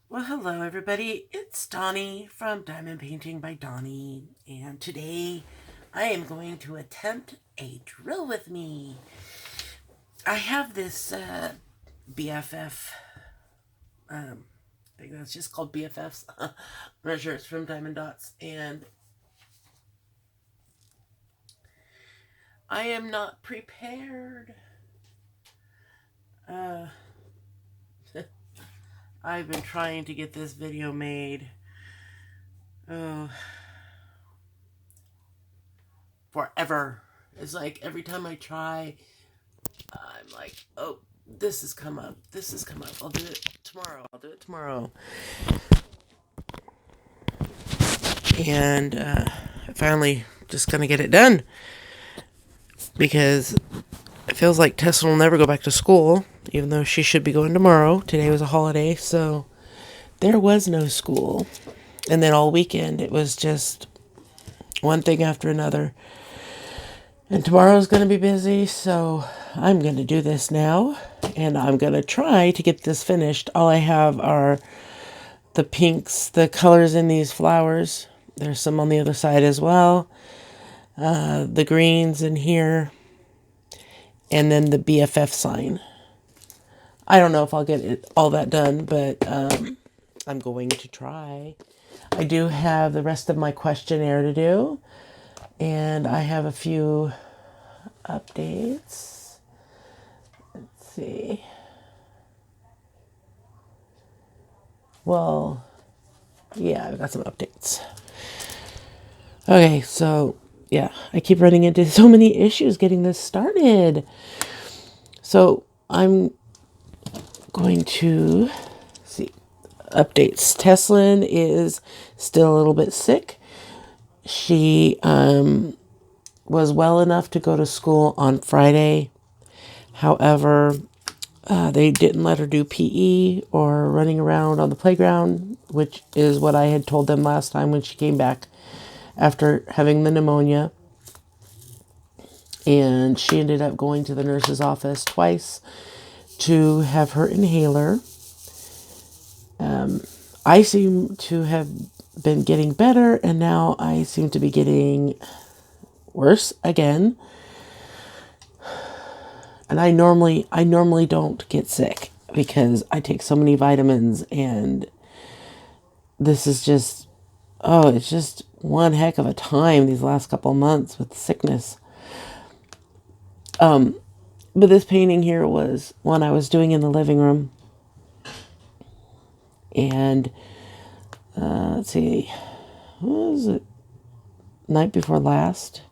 Well, hello everybody. It's Donnie from Diamond Painting by Donnie, and today I am going to attempt a drill with me. I have this BFF. I think that's just called BFFs. I'm not sure, it's from Diamond Dotz, and I am not prepared. Uh, I've been trying to get this video made. Oh, forever. It's like every time I try, I'm like, oh, this has come up. This has come up. I'll do it tomorrow. I'll do it tomorrow. And I finally just gonna get it done because it feels like Tessa will never go back to school, even though she should be going tomorrow. Today was a holiday, so there was no school. And then all weekend it was just one thing after another. And tomorrow's going to be busy, so I'm going to do this now. And I'm going to try to get this finished. All I have are the pinks, the colors in these flowers. There's some on the other side as well. The greens in here. And then the BFF sign. I don't know if I'll get all that done, but I'm going to try. I do have the rest of my questionnaire to do. And I have a few updates. Let's see. Well, yeah, I've got some updates. Okay, so yeah, I keep running into so many issues getting this started. So I'm going to see updates. Teslin is still a little bit sick. She was well enough to go to school on Friday. However, they didn't let her do PE or running around on the playground, which is what I had told them last time when she came back after having the pneumonia. And she ended up going to the nurse's office twice to have her inhaler. I seem to have been getting better, and now I seem to be getting worse again. And I normally don't get sick because I take so many vitamins, and this is just, oh, it's just one heck of a time these last couple months with sickness. But this painting here was one I was doing in the living room. And let's see, what was it? Night before last,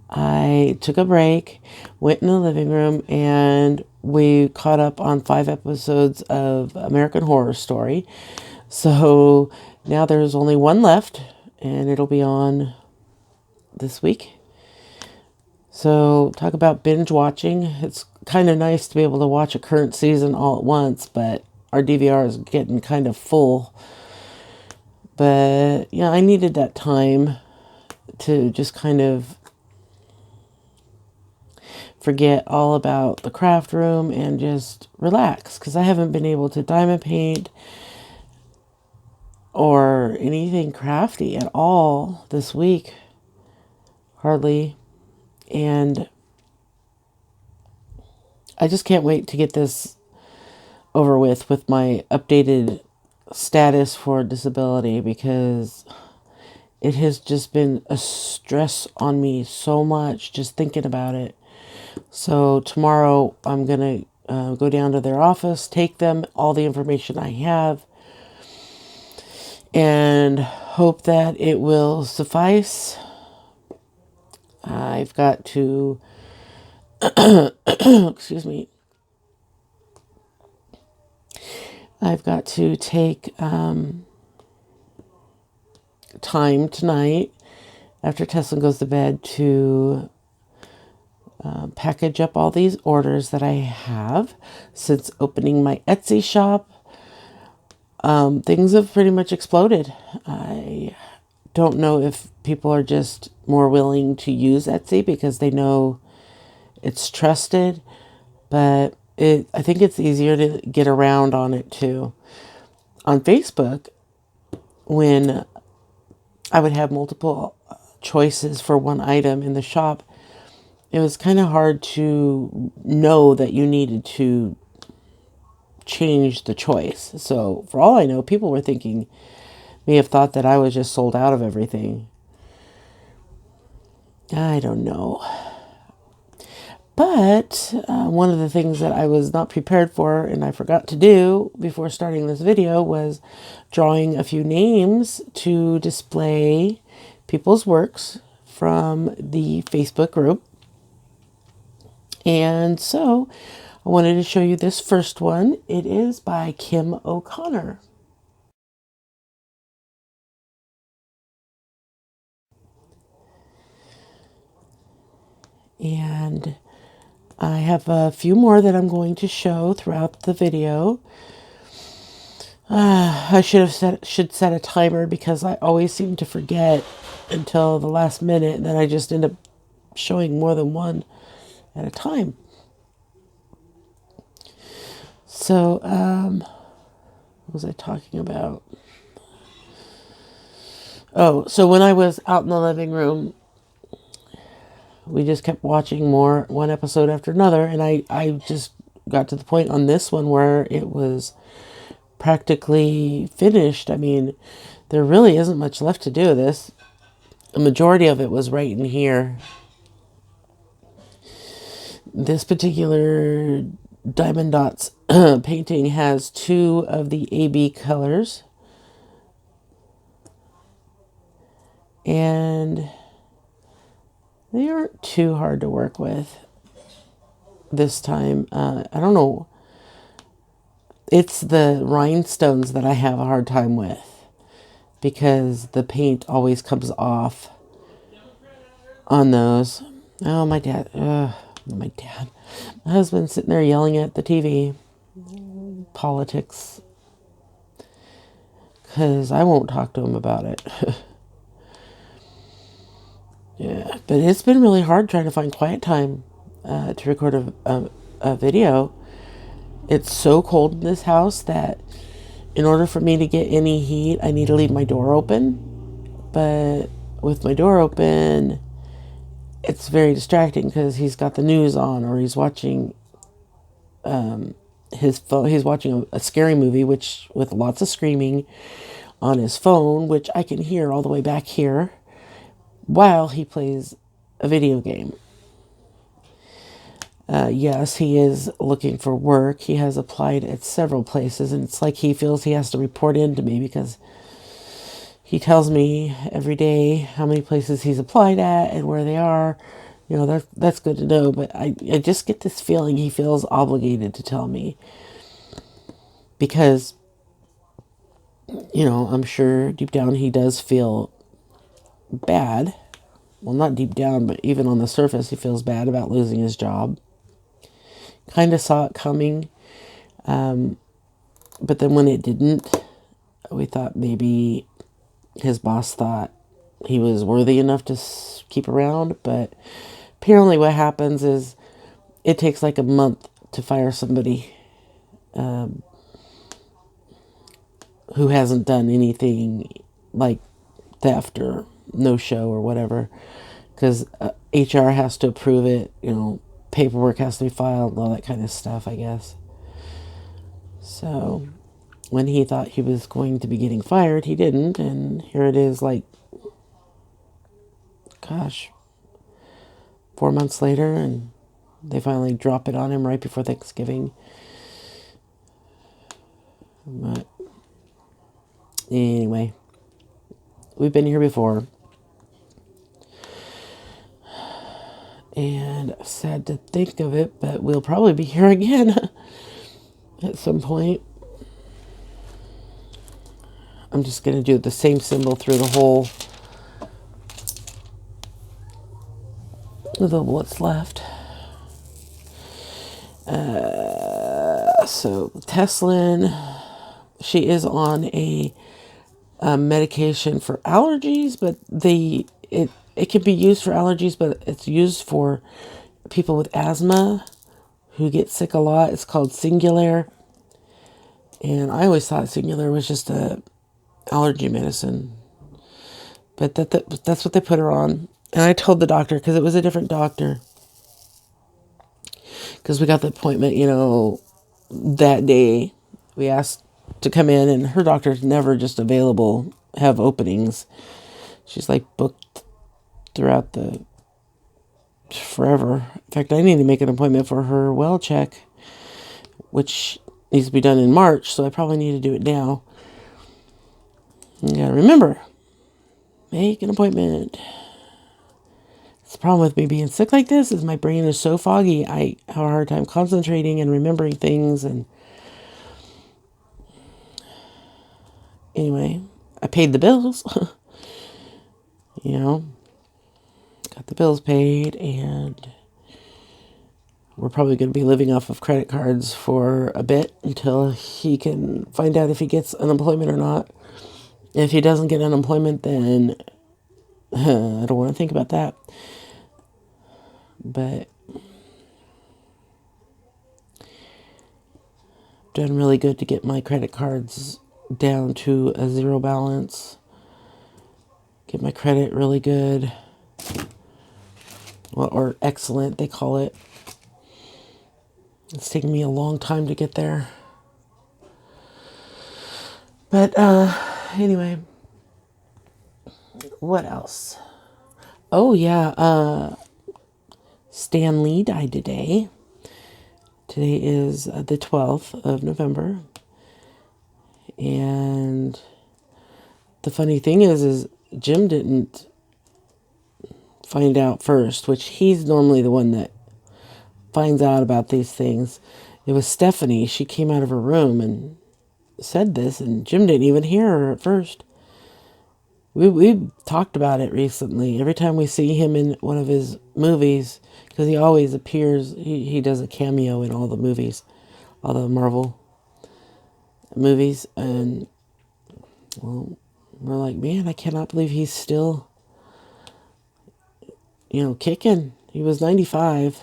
I took a break, went in the living room, and we caught up on 5 episodes of American Horror Story. So now there's only one left, and it'll be on this week. So talk about binge watching. It's kind of nice to be able to watch a current season all at once, but our DVR is getting kind of full. But yeah, I needed that time to just kind of forget all about the craft room and just relax, because I haven't been able to diamond paint or anything crafty at all this week, hardly. And I just can't wait to get this over with my updated status for disability, because it has just been a stress on me so much just thinking about it. So tomorrow I'm going to go down to their office, take them all the information I have, and hope that it will suffice. I've got to, excuse me, I've got to take time tonight after Tesla goes to bed to package up all these orders that I have since opening my Etsy shop. Things have pretty much exploded. I don't know if people are just more willing to use Etsy because they know it's trusted, but I think it's easier to get around on it too. on Facebook, when I would have multiple choices for one item in the shop, it was kind of hard to know that you needed to change the choice. So for all I know, people may have thought that I was just sold out of everything. I don't know. But one of the things that I was not prepared for and I forgot to do before starting this video was drawing a few names to display people's works from the Facebook group. And so I wanted to show you this first one. It is by Kim O'Connor. And I have a few more that I'm going to show throughout the video. I should set a timer because I always seem to forget until the last minute, and then I just end up showing more than one at a time. So, what was I talking about? Oh, so when I was out in the living room, we just kept watching one episode after another, and I just got to the point on this one where it was practically finished. I mean, there really isn't much left to do. The majority of it was right in here. This particular Diamond Dotz painting has 2 of the AB colors. And they aren't too hard to work with this time. I don't know. It's the rhinestones that I have a hard time with because the paint always comes off on those. Oh, my dad. My husband's sitting there yelling at the TV. Politics. Because I won't talk to him about it. Yeah, but it's been really hard trying to find quiet time to record a video. It's so cold in this house that in order for me to get any heat, I need to leave my door open. But with my door open, it's very distracting because he's got the news on or he's watching his phone. He's watching a scary movie, which with lots of screaming on his phone, which I can hear all the way back here, while he plays a video game. Yes, he is looking for work. He has applied at several places, and it's like he feels he has to report in to me because he tells me every day how many places he's applied at and where they are. You know, that's good to know, but I just get this feeling he feels obligated to tell me because, you know, I'm sure deep down he does feel bad. Well, not deep down, but even on the surface, he feels bad about losing his job. Kind of saw it coming. But then when it didn't, we thought maybe his boss thought he was worthy enough to keep around. But apparently what happens is it takes like a month to fire somebody who hasn't done anything like theft or no-show or whatever, because HR has to approve it, you know, paperwork has to be filed, all that kind of stuff, I guess. So when he thought he was going to be getting fired, he didn't, and here it is, like, gosh, 4 months later, and they finally drop it on him right before Thanksgiving. But anyway, we've been here before. And sad to think of it, but we'll probably be here again at some point. I'm just going to do the same symbol through the whole of what's left. So Teslin, she is on a medication for allergies, but it can be used for allergies, but it's used for people with asthma who get sick a lot. It's called Singular. And I always thought Singular was just a allergy medicine. But that's what they put her on. And I told the doctor, because it was a different doctor, because we got the appointment, that day. We asked to come in, and her doctor's never just available, have openings. She's like booked throughout the forever. In fact, I need to make an appointment for her well check, which needs to be done in March, so I probably need to do it now. You gotta remember, make an appointment. The problem with me being sick like this is my brain is so foggy. I have a hard time concentrating and remembering things. And anyway, I paid the bills. Got the bills paid, and we're probably going to be living off of credit cards for a bit until he can find out if he gets unemployment or not. If he doesn't get unemployment, then I don't want to think about that. But done really good to get my credit cards down to a zero balance. Get my credit really good. Well, or excellent, they call it. It's taken me a long time to get there. But anyway, what else? Oh yeah, Stan Lee died today. Today is the 12th of November. And the funny thing is Jim didn't find out first, which he's normally the one that finds out about these things. It was Stephanie. She came out of her room and said this, and Jim didn't even hear her at first. We talked about it recently. Every time we see him in one of his movies, because he always appears, he does a cameo in all the movies, all the Marvel movies, and well, we're like, man, I cannot believe he's still, kicking. He was 95.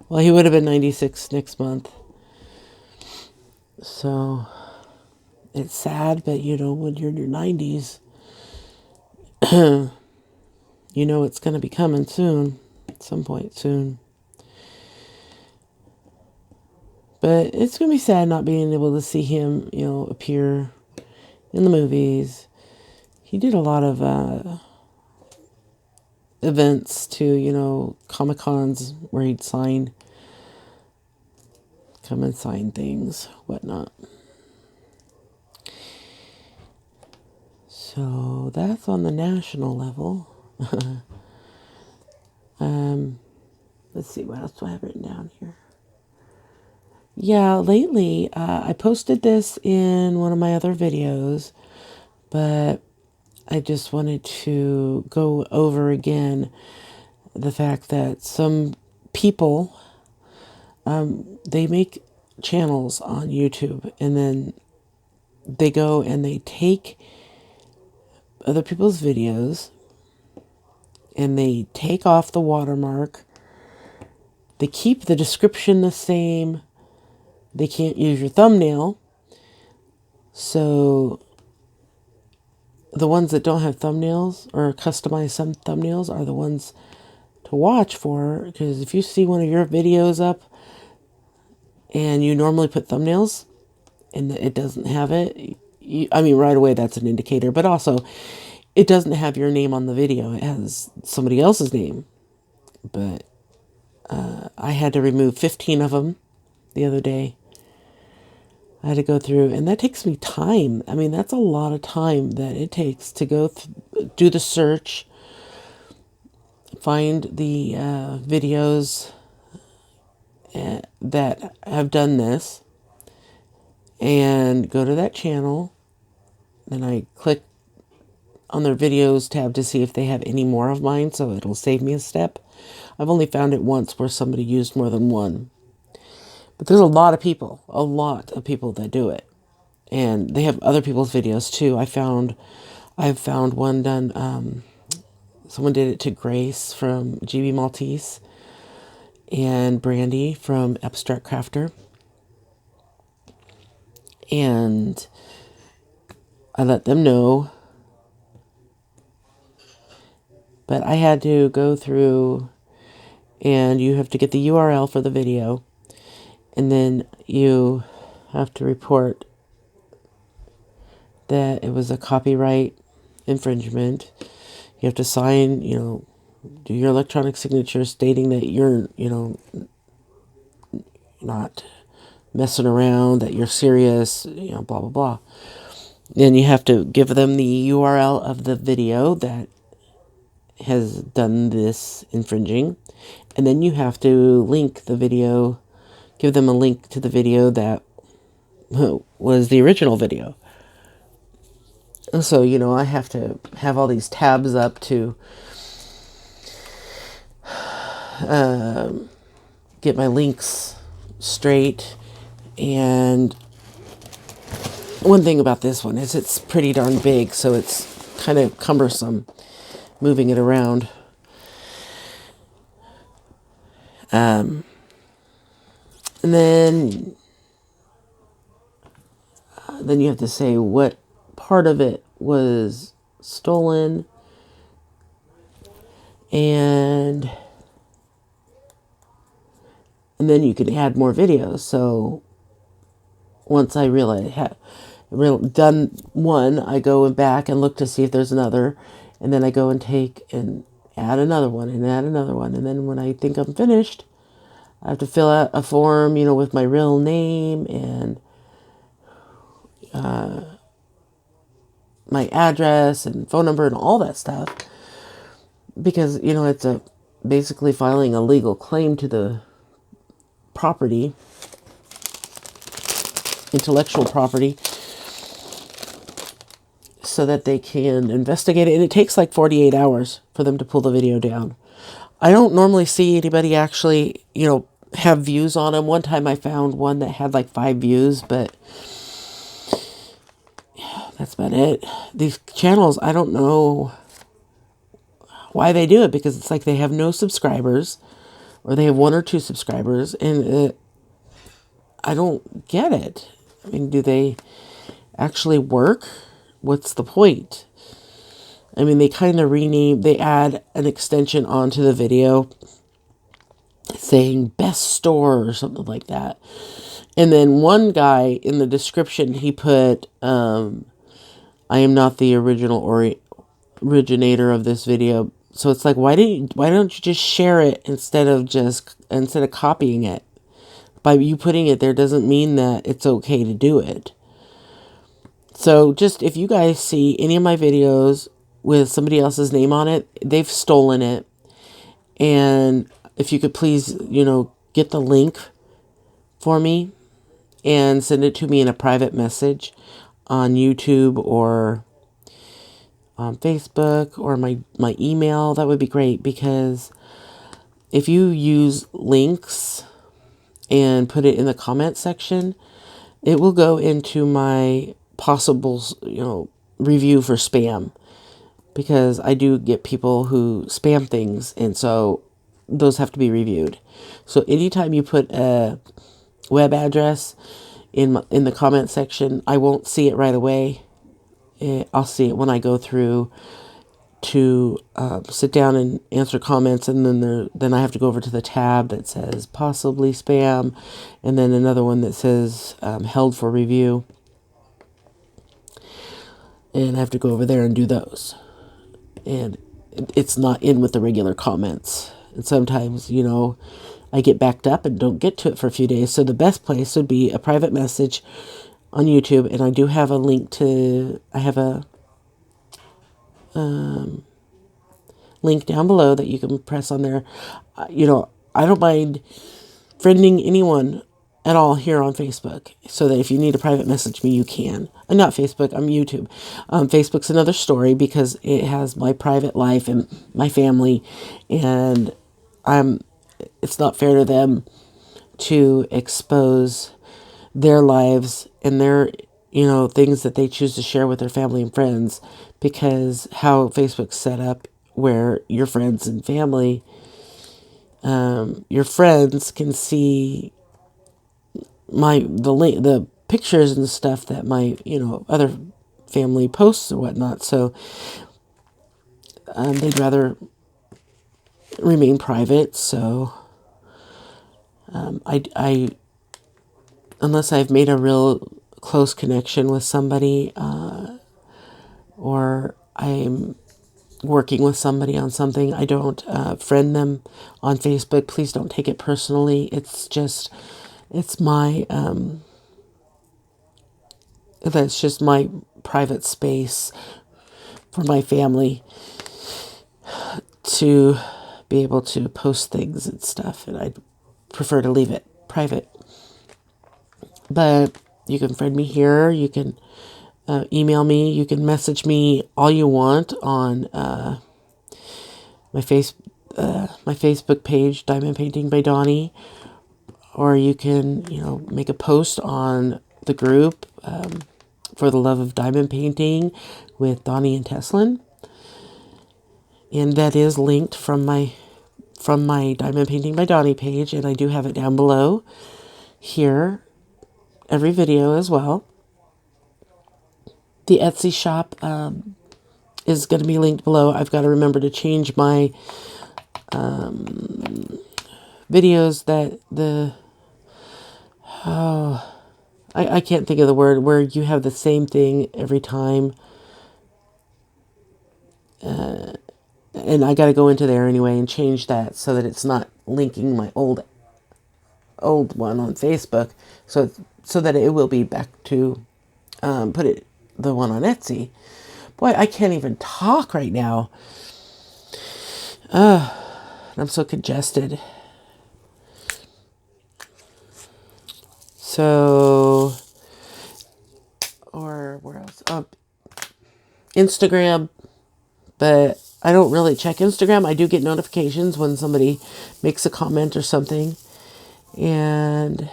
Well, he would have been 96 next month. So it's sad, but when you're in your 90s, it's going to be coming soon, at some point soon. But it's going to be sad not being able to see him, appear in the movies. He did a lot of events too, Comic-Cons where he'd come and sign things, whatnot. So that's on the national level. Let's see, what else do I have written down here? Yeah, lately, I posted this in one of my other videos, but I just wanted to go over again the fact that some people, they make channels on YouTube, and then they go and they take other people's videos and they take off the watermark. They keep the description the same. They can't use your thumbnail. So the ones that don't have thumbnails or customize some thumbnails are the ones to watch for, because if you see one of your videos up and you normally put thumbnails and it doesn't have it, right away that's an indicator, but also it doesn't have your name on the video. It has somebody else's name. But I had to remove 15 of them the other day. I had to go through, and that takes me time. That's a lot of time that it takes to go do the search, find the videos that have done this, and go to that channel. Then I click on their videos tab to see if they have any more of mine, so it'll save me a step. I've only found it once where somebody used more than one. But there's a lot of people that do it. And they have other people's videos too. I've found one done, someone did it to Grace from GB Maltese and Brandy from Abstract Crafter. And I let them know. But I had to go through, and you have to get the URL for the video. And then you have to report that it was a copyright infringement. You have to sign, do your electronic signature stating that you're, not messing around, that you're serious, blah, blah, blah. Then you have to give them the URL of the video that has done this infringing. And then you have to link the video, give them a link to the video that was the original video. And so, I have to have all these tabs up to get my links straight. And one thing about this one is it's pretty darn big, so it's kind of cumbersome moving it around. And then you have to say what part of it was stolen, and then you can add more videos. So once I realize done one, I go back and look to see if there's another, and then I go and take and add another one and add another one. And then when I think I'm finished, I have to fill out a form, with my real name and my address and phone number and all that stuff, because it's basically filing a legal claim to the property, intellectual property, so that they can investigate it. And it takes like 48 hours for them to pull the video down. I don't normally see anybody actually, have views on them. One time I found one that had like 5 views, but yeah, that's about it. These channels, I don't know why they do it, because it's like they have no subscribers, or they have 1 or 2 subscribers, and I don't get it. I mean, do they actually work? What's the point? I mean, they kind of they add an extension onto the video saying best store or something like that. And then one guy in the description, he put, I am not the originator of this video. So it's like, why don't you just share it instead of copying it? By you putting it there doesn't mean that it's okay to do it. So just, if you guys see any of my videos with somebody else's name on it, they've stolen it. And if you could please, get the link for me and send it to me in a private message on YouTube or on Facebook or my email, that would be great. Because if you use links and put it in the comment section, it will go into my possible, review for spam, because I do get people who spam things, and so those have to be reviewed. So anytime you put a web address in the comment section, I won't see it right away. I'll see it when I go through to sit down and answer comments, and then I have to go over to the tab that says possibly spam, and then another one that says held for review, and I have to go over there and do those. And it's not in with the regular comments, and sometimes I get backed up and don't get to it for a few days. So the best place would be a private message on YouTube, and I do have a link to, I have a link down below that you can press on there. I don't mind friending anyone at all here on Facebook, so that if you need to private message me, you can. I'm not Facebook, I'm YouTube. Facebook's another story, because it has my private life and my family, and it's not fair to them to expose their lives and their, things that they choose to share with their family and friends, because how Facebook's set up, where your friends and family, your friends can see the pictures and stuff that my, other family posts and whatnot. So they'd rather remain private. So I unless I've made a real close connection with somebody, or I'm working with somebody on something, I don't friend them on Facebook. Please don't take it personally. It's my that's just my private space for my family to be able to post things and stuff, and I'd prefer to leave it private. But you can friend me here. You can email me. You can message me all you want on my Facebook page, Diamond Painting by Donnie, or you can make a post on the group for the love of diamond painting with Donnie and Teslin, and that is linked from my Diamond Painting by Donnie page, and I do have it down below here, every video as well. The Etsy shop is going to be linked below. I've got to remember to change my videos I can't think of the word, where you have the same thing every time. And I got to go into there anyway and change that so that it's not linking my old one on Facebook, so that it will be back to the one on Etsy. Boy, I can't even talk right now. I'm so congested. So, or where else? Instagram, but I don't really check Instagram. I do get notifications when somebody makes a comment or something. And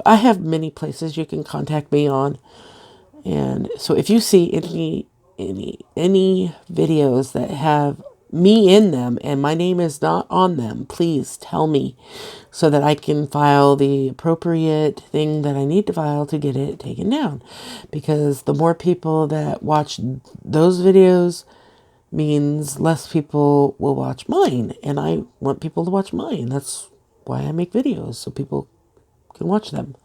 I have many places you can contact me on. And so if you see any videos that have me in them and my name is not on them, please tell me so that I can file the appropriate thing that I need to file to get it taken down. Because the more people that watch those videos means less people will watch mine. And I want people to watch mine. That's why I make videos, so people can watch them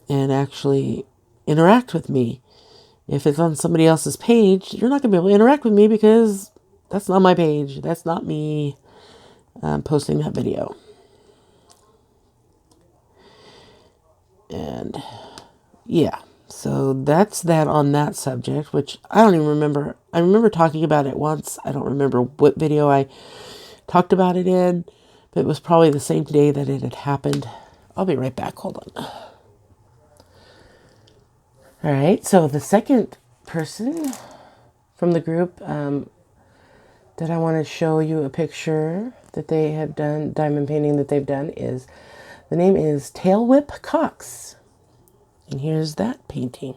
and actually interact with me. If it's on somebody else's page, you're not going to be able to interact with me because that's not my page. That's not me posting that video. And yeah, so that's that on that subject, which I don't even remember. I remember talking about it once. I don't remember what video I talked about it in, but it was probably the same day that it had happened. I'll be right back. Hold on. All right, so the second person from the group that I want to show you a picture that they have done, diamond painting that they've done, is, the name is Tail Whip Cox. And here's that painting.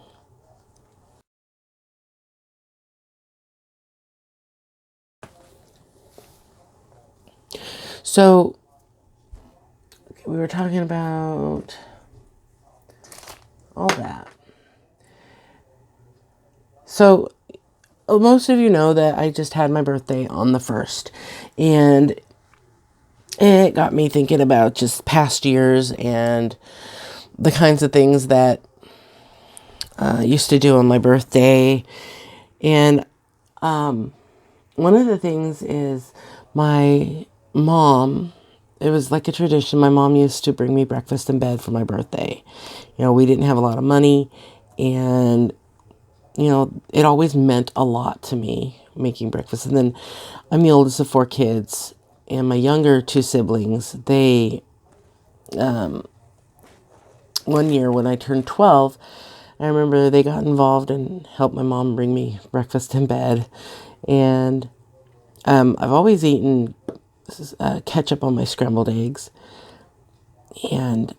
So, we were talking about all that. So, most of you know that I just had my birthday on the 1st. And it got me thinking about just past years and the kinds of things that I used to do on my birthday. And one of the things is my mom, it was like a tradition. My mom used to bring me breakfast in bed for my birthday. We didn't have a lot of money, and it always meant a lot to me, making breakfast. And then I'm the oldest of 4 kids, and my younger 2 siblings, they, one year when I turned 12, I remember they got involved and helped my mom bring me breakfast in bed. And I've always eaten ketchup on my scrambled eggs. And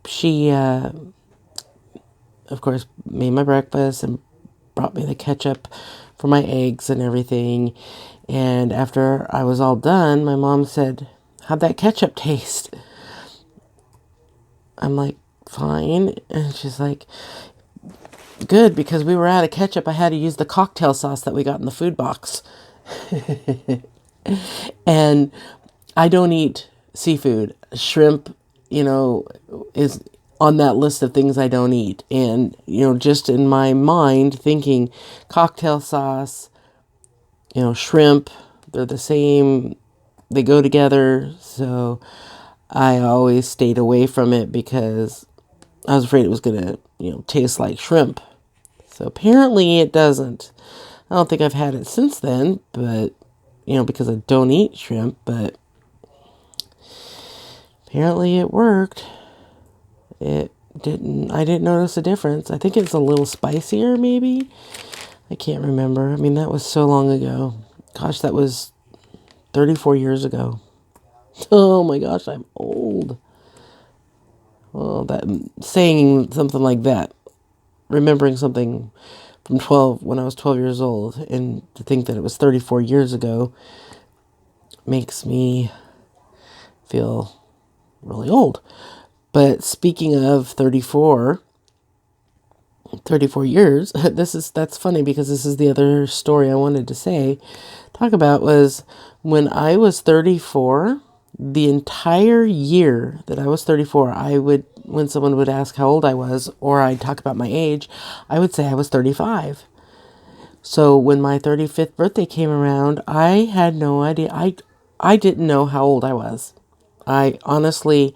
she, of course, made my breakfast and brought me the ketchup for my eggs and everything. And after I was all done, my mom said, how'd that ketchup taste? I'm like, fine. And she's like, good, because we were out of ketchup. I had to use the cocktail sauce that we got in the food box. And I don't eat seafood. Shrimp, is on that list of things I don't eat. And, just in my mind thinking cocktail sauce, shrimp, they're the same, they go together. So I always stayed away from it because I was afraid it was going to, taste like shrimp. So apparently it doesn't. I don't think I've had it since then, but, because I don't eat shrimp, but apparently it worked. I didn't notice a difference. I think it's a little spicier, maybe. I can't remember. I mean, that was so long ago. Gosh, that was 34 years ago. Oh my gosh, I'm old. Well, that saying something like that, remembering something from when I was 12 years old, and to think that it was 34 years ago makes me feel really old. But speaking of 34 years, that's funny because this is the other story I wanted to talk about was when I was 34, the entire year that I was 34, when someone would ask how old I was, or I'd talk about my age, I would say I was 35. So when my 35th birthday came around, I had no idea. I didn't know how old I was. I honestly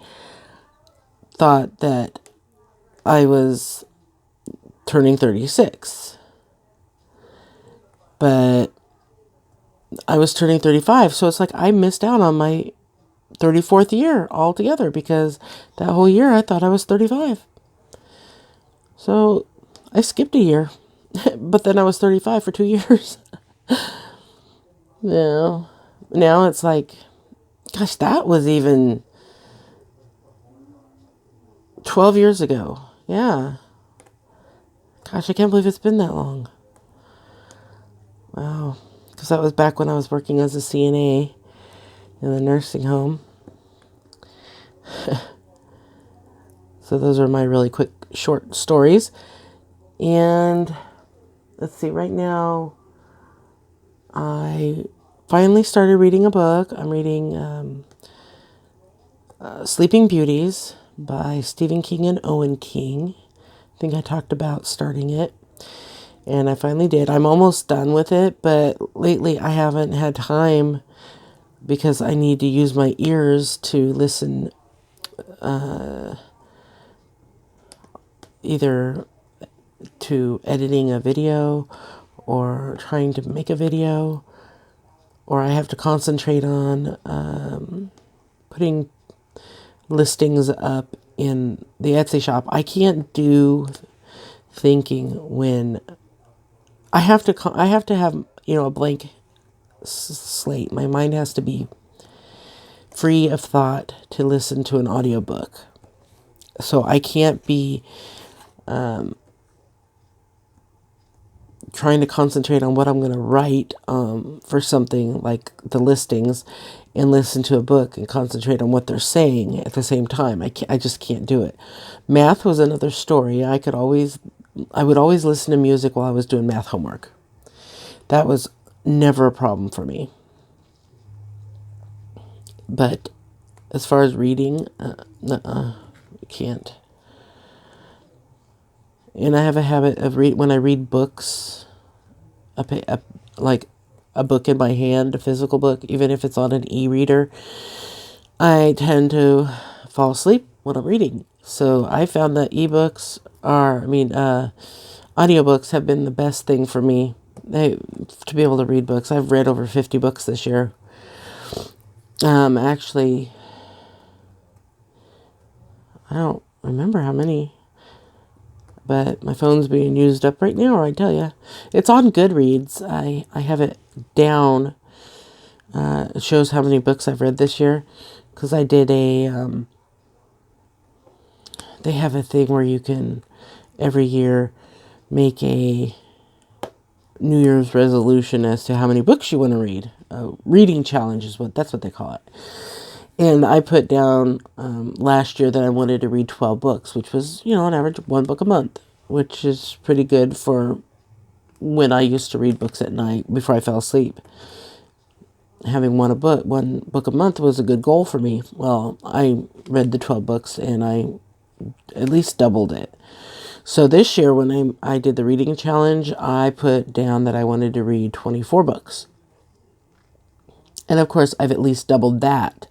thought that I was turning 36. But I was turning 35, so it's like I missed out on my 34th year altogether because that whole year I thought I was 35. So I skipped a year, but then I was 35 for 2 years. Now it's like, gosh, that was even 12 years ago. Yeah. Gosh, I can't believe it's been that long. Wow. Because that was back when I was working as a CNA in the nursing home. So those are my really quick, short stories. And let's see, right now, I finally started reading a book. I'm reading Sleeping Beauties by Stephen King and Owen King. I think I talked about starting it. And I finally did. I'm almost done with it, but lately I haven't had time because I need to use my ears to listen either to editing a video or trying to make a video, or I have to concentrate on putting listings up in the Etsy shop. I can't do thinking when I have to have, a blank slate. My mind has to be free of thought to listen to an audiobook. So I can't be trying to concentrate on what I'm going to write for something like the listings and listen to a book and concentrate on what they're saying at the same time. I just can't do it. Math was another story. I would always listen to music while I was doing math homework. That was never a problem for me. But as far as reading, I can't. And I have a habit of when I read books, like a book in my hand, a physical book, even if it's on an e-reader, I tend to fall asleep when I'm reading. So I found that audiobooks have been the best thing for me to be able to read books. I've read over 50 books this year. Actually, I don't remember how many, but my phone's being used up right now, or I tell you. It's on Goodreads. I have it down. It shows how many books I've read this year, because I did they have a thing where you can, every year, make a New Year's resolution as to how many books you want to read. Reading challenge is that's what they call it. And I put down last year that I wanted to read 12 books, which was, on average, one book a month, which is pretty good for when I used to read books at night before I fell asleep. Having one book a month was a good goal for me. Well, I read the 12 books and I at least doubled it. So this year when I did the reading challenge, I put down that I wanted to read 24 books. And of course, I've at least doubled that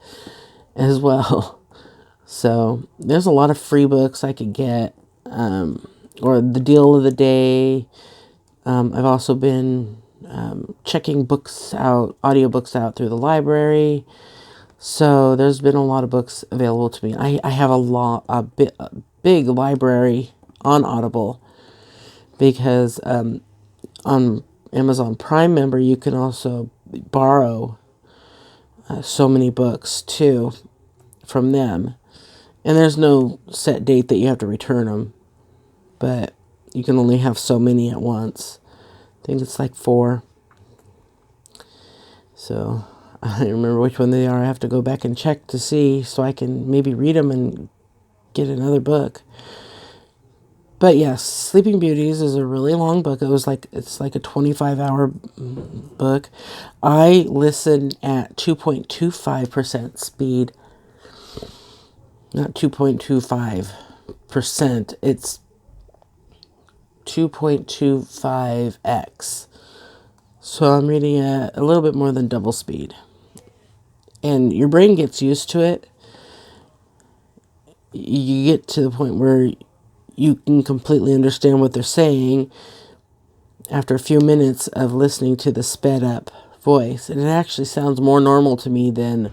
as well. So there's a lot of free books I could get, or the deal of the day. I've also been checking audiobooks out through the library. So there's been a lot of books available to me. I have a big library on Audible because on Amazon Prime member, you can also borrow so many books too from them. And there's no set date that you have to return them, but you can only have so many at once. I think it's like 4. So I don't remember which one they are. I have to go back and check to see so I can maybe read them and get another book. But yes, Sleeping Beauties is a really long book. It's like a 25-hour book. I listen at 2.25% speed. Not 2.25%. It's 2.25x. So I'm reading at a little bit more than double speed. And your brain gets used to it. You get to the point where you can completely understand what they're saying after a few minutes of listening to the sped up voice. And it actually sounds more normal to me than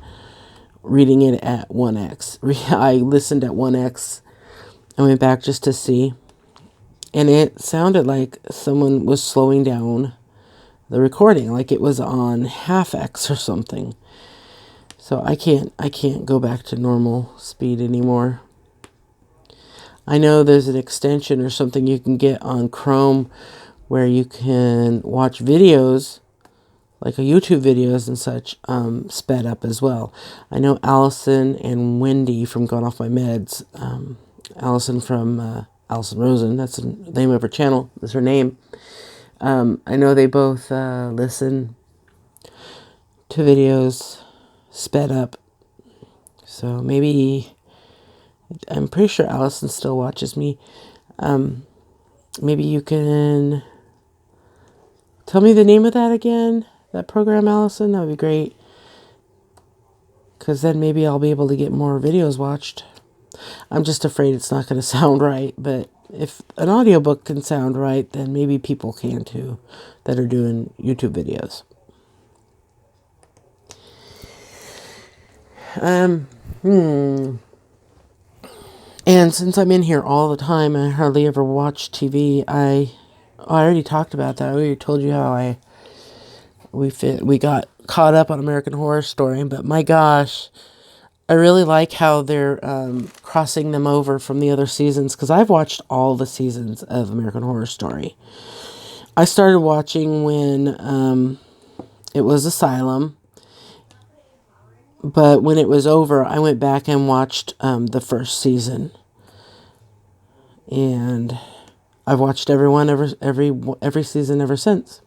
reading it at 1x. I listened at 1x and went back just to see. And it sounded like someone was slowing down the recording, like it was on half X or something. So I can't go back to normal speed anymore. I know there's an extension or something you can get on Chrome where you can watch videos, like YouTube videos and such, sped up as well. I know Allison and Wendy from Gone Off My Meds, Allison from Allison Rosen, that's the name of her channel, that's her name. I know they both listen to videos sped up. So maybe, I'm pretty sure Allison still watches me. Maybe you can tell me the name of that again, that program, Allison. That would be great. Because then maybe I'll be able to get more videos watched. I'm just afraid it's not going to sound right, but if an audiobook can sound right, then maybe people can too that are doing YouTube videos. And since I'm in here all the time, I hardly ever watch TV. I already talked about that. I already told you how we got caught up on American Horror Story, but my gosh, I really like how they're crossing them over from the other seasons, because I've watched all the seasons of American Horror Story. I started watching when it was Asylum, but when it was over, I went back and watched the first season, and I've watched every season ever since.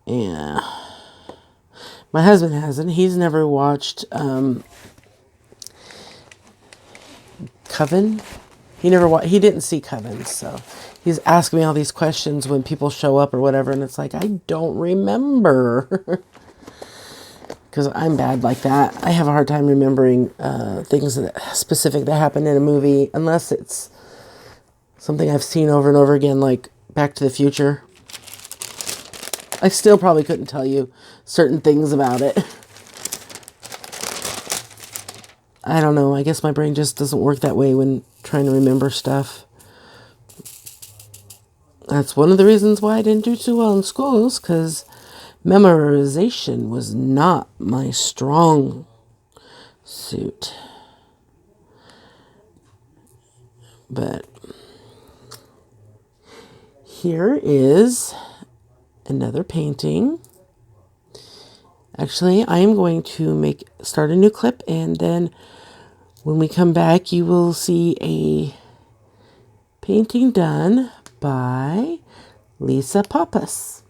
Yeah. My husband hasn't. He's never watched Coven. He didn't see Coven, so he's asking me all these questions when people show up or whatever, and it's like, I don't remember. Because I'm bad like that. I have a hard time remembering things specific that happen in a movie, unless it's something I've seen over and over again, like Back to the Future. I still probably couldn't tell you certain things about it. I don't know. I guess my brain just doesn't work that way when trying to remember stuff. That's one of the reasons why I didn't do too well in schools, because memorization was not my strong suit. But here is another painting. Actually, I am going to start a new clip, and then when we come back, you will see a painting done by Lisa Pappas.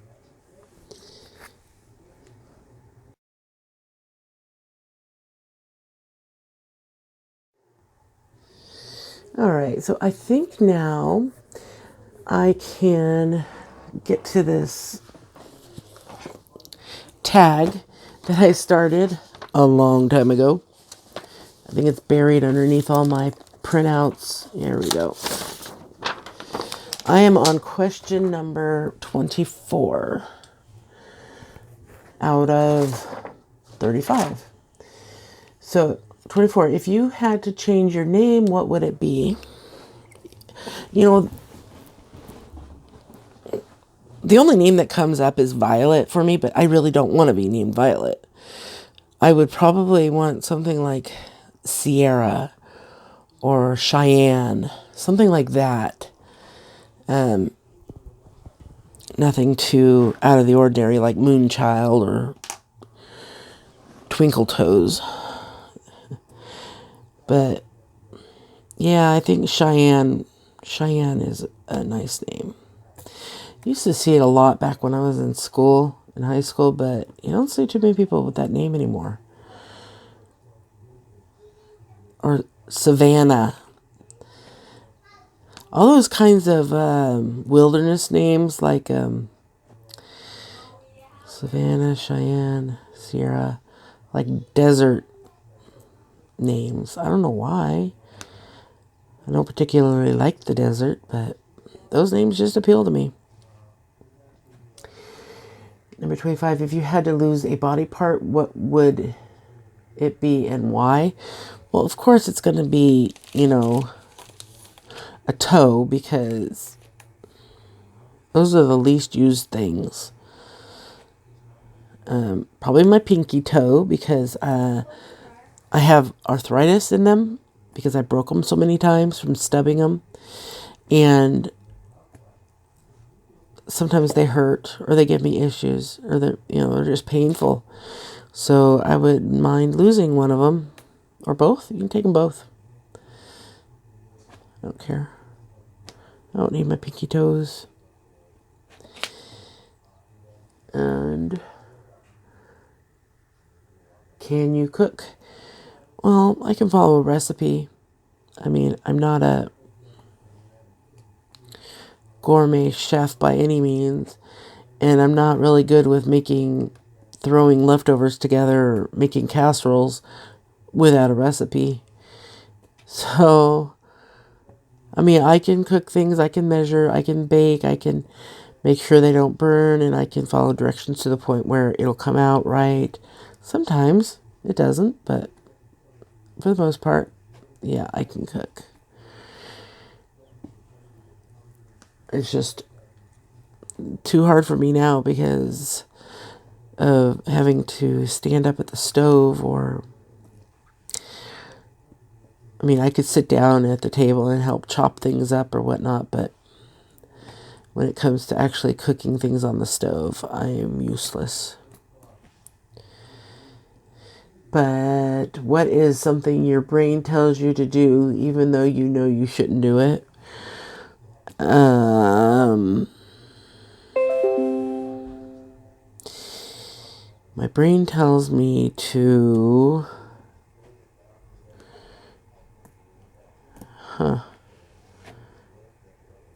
All right, so I think now I can get to this tag that I started a long time ago. I think it's buried underneath all my printouts. Here we go. I am on question number 24 out of 35. So 24, if you had to change your name, what would it be? You know, the only name that comes up is Violet for me, but I really don't want to be named Violet. I would probably want something like Sierra or Cheyenne, something like that. Nothing too out of the ordinary like Moonchild or Twinkle Toes. But yeah, I think Cheyenne is a nice name. Used to see it a lot back when I was in high school, but you don't see too many people with that name anymore. Or Savannah. All those kinds of wilderness names like Savannah, Cheyenne, Sierra, like desert names. I don't know why. I don't particularly like the desert, but those names just appeal to me. Number 25, if you had to lose a body part, what would it be and why? Well, of course it's going to be, a toe, because those are the least used things. Probably my pinky toe, because I have arthritis in them, because I broke them so many times from stubbing them. And sometimes they hurt, or they give me issues, or they're just painful. So I would mind losing one of them, or both. You can take them both. I don't care. I don't need my pinky toes. And can you cook? Well, I can follow a recipe. I mean, I'm not a gourmet chef by any means, and I'm not really good with throwing leftovers together or making casseroles without a recipe. So, I mean, I can cook things, I can measure, I can bake, I can make sure they don't burn, and I can follow directions to the point where it'll come out right. Sometimes it doesn't, but for the most part, yeah, I can cook. It's just too hard for me now because of having to stand up at the stove, or I mean, I could sit down at the table and help chop things up or whatnot, but when it comes to actually cooking things on the stove, I am useless. But what is something your brain tells you to do even though you know you shouldn't do it? My brain tells me to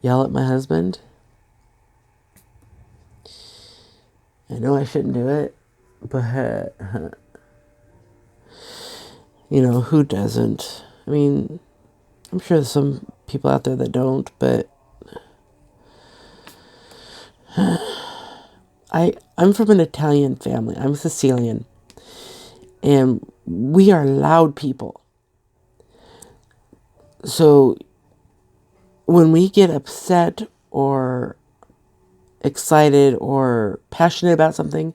yell at my husband. I know I shouldn't do it, but who doesn't? I mean, I'm sure there's some people out there that don't, but I'm from an Italian family. I'm Sicilian, and we are loud people. So when we get upset or excited or passionate about something,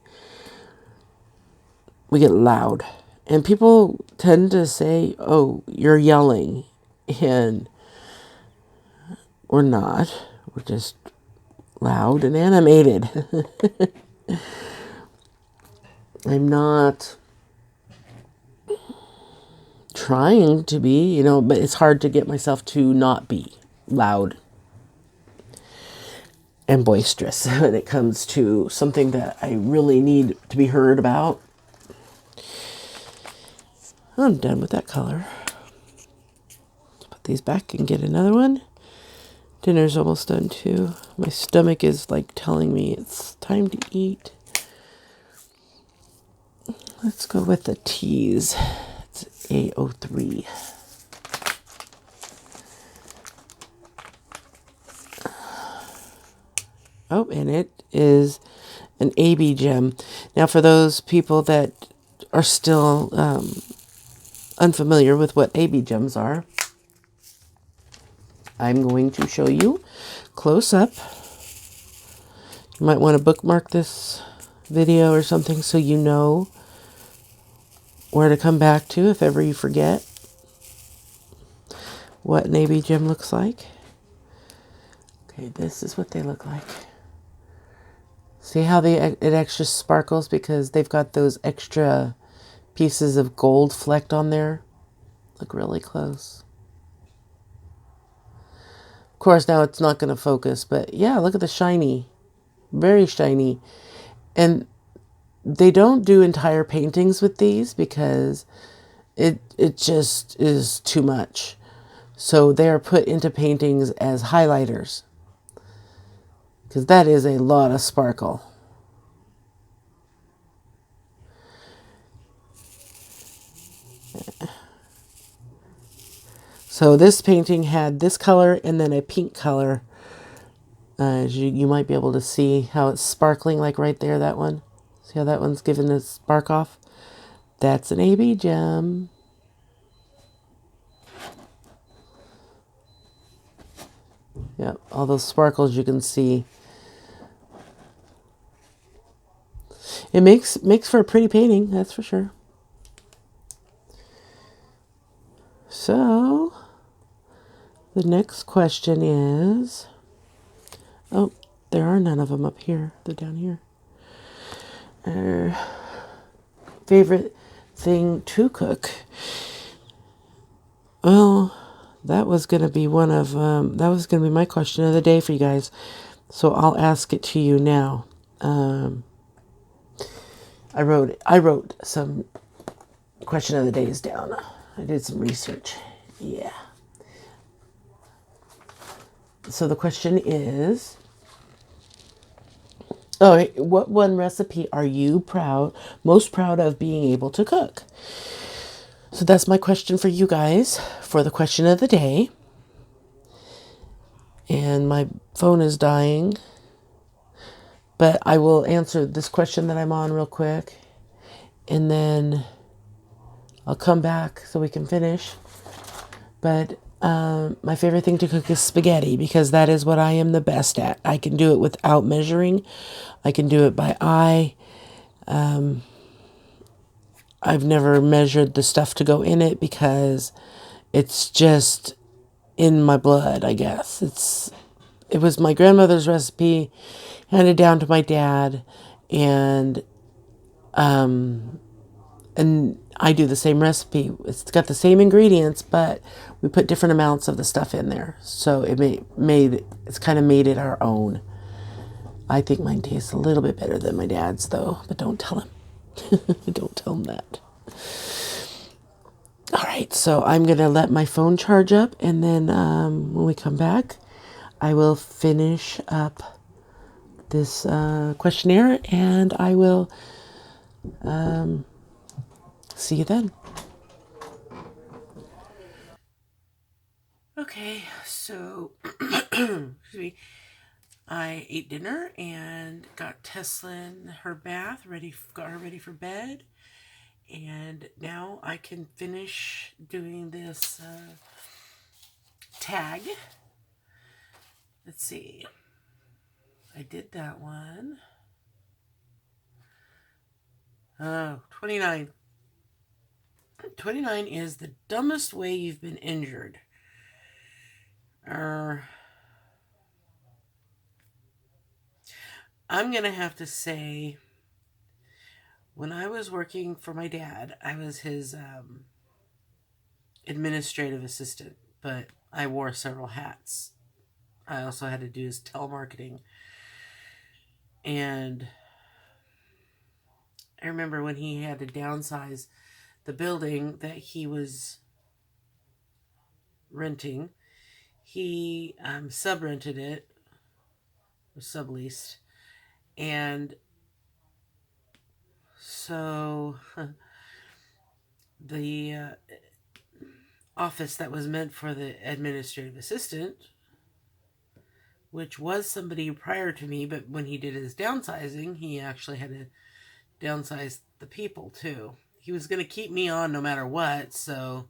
we get loud. And people tend to say, "Oh, you're yelling." And we're not. We're just loud and animated. I'm not trying to be, but it's hard to get myself to not be loud and boisterous when it comes to something that I really need to be heard about. I'm done with that color. Put these back and get another one. Dinner's almost done too. My stomach is like telling me it's time to eat. Let's go with the teas. It's A03. Oh, and it is an AB gem. Now, for those people that are still unfamiliar with what AB gems are, I'm going to show you close up. You might want to bookmark this video or something so you know where to come back to if ever you forget what an AB gem looks like. Okay, this is what they look like. See how it extra sparkles because they've got those extra pieces of gold flecked on there? Look really close. Of course, now it's not going to focus, but yeah, look at the shiny. Very shiny. And they don't do entire paintings with these because it just is too much. So they are put into paintings as highlighters because that is a lot of sparkle. So this painting had this color and then a pink color. You might be able to see how it's sparkling, like right there, that one. See how that one's giving a spark off? That's an AB gem. Yep, all those sparkles you can see. It makes for a pretty painting, that's for sure. So, the next question is... Oh, there are none of them up here. They're down here. Favorite thing to cook? Well, that was going to be that was going to be my question of the day for you guys. So I'll ask it to you now. I wrote some question of the days down. I did some research. Yeah. So the question is, what one recipe are you most proud of being able to cook? So that's my question for you guys for the question of the day. And my phone is dying, but I will answer this question that I'm on real quick, and then I'll come back so we can finish. But my favorite thing to cook is spaghetti because that is what I am the best at. I can do it without measuring. I can do it by eye. I've never measured the stuff to go in it because it's just in my blood, I guess. It was my grandmother's recipe handed down to my dad, and I do the same recipe. It's got the same ingredients, but we put different amounts of the stuff in there. So it's kind of made it our own. I think mine tastes a little bit better than my dad's though, but don't tell him. Don't tell him that. All right, so I'm going to let my phone charge up, and then when we come back, I will finish up this questionnaire, and I will see you then. Okay, so excuse me. I ate dinner and got Teslin her bath ready, got her ready for bed, and now I can finish doing this tag. Let's see. I did that one. Oh, 29. 29 is the dumbest way you've been injured. I'm going to have to say When I was working for my dad, I was his administrative assistant, but I wore several hats. I also had to do his telemarketing. And I remember when he had to downsize the building that he was renting, he subrented it, or subleased. And so the office that was meant for the administrative assistant, which was somebody prior to me, but when he did his downsizing, he actually had to downsize the people too. He was going to keep me on no matter what, so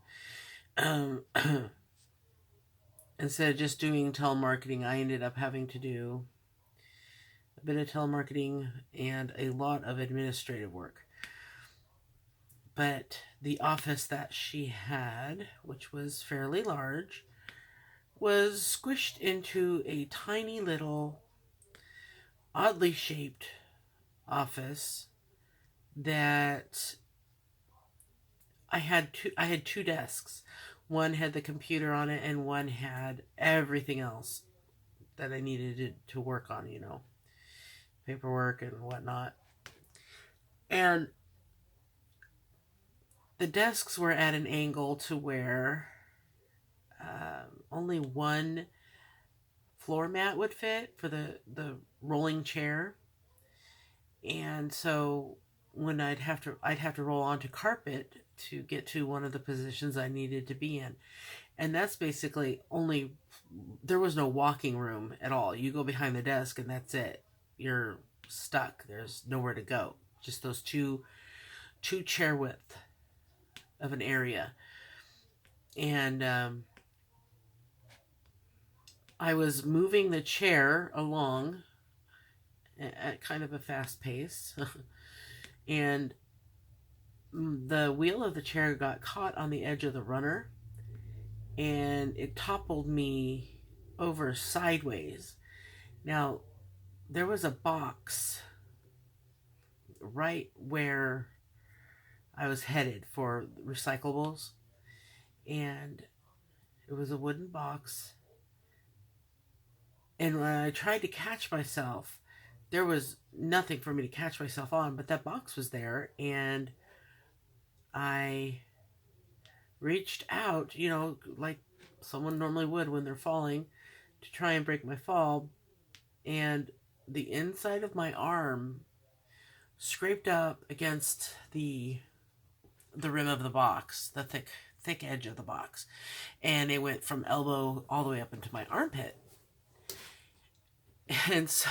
um, instead of just doing telemarketing, I ended up having to do a bit of telemarketing and a lot of administrative work. But the office that she had, which was fairly large, was squished into a tiny little, oddly shaped office that I had two desks. One had the computer on it and one had everything else that I needed to work on, paperwork and whatnot. And the desks were at an angle to where only one floor mat would fit for the rolling chair. And so when I'd have to roll onto carpet to get to one of the positions I needed to be in. And that's basically only, there was no walking room at all. You go behind the desk and that's it. You're stuck. There's nowhere to go. Just those two chair width of an area. And I was moving the chair along at kind of a fast pace. And the wheel of the chair got caught on the edge of the runner and it toppled me over sideways. Now, there was a box right where I was headed for recyclables, and it was a wooden box. And when I tried to catch myself, there was nothing for me to catch myself on, but that box was there, and I reached out, like someone normally would when they're falling, to try and break my fall, and the inside of my arm scraped up against the rim of the box, the thick edge of the box, and it went from elbow all the way up into my armpit. And so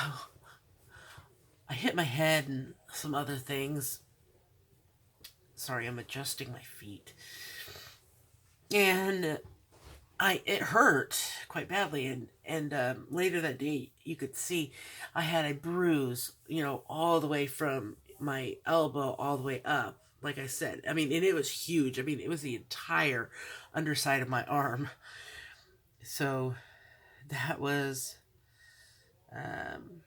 I hit my head and some other things. Sorry, I'm adjusting my feet. And it hurt quite badly, and later that day you could see I had a bruise, all the way from my elbow all the way up. Like I said, I mean, and it was huge. I mean, it was the entire underside of my arm. So that was, um,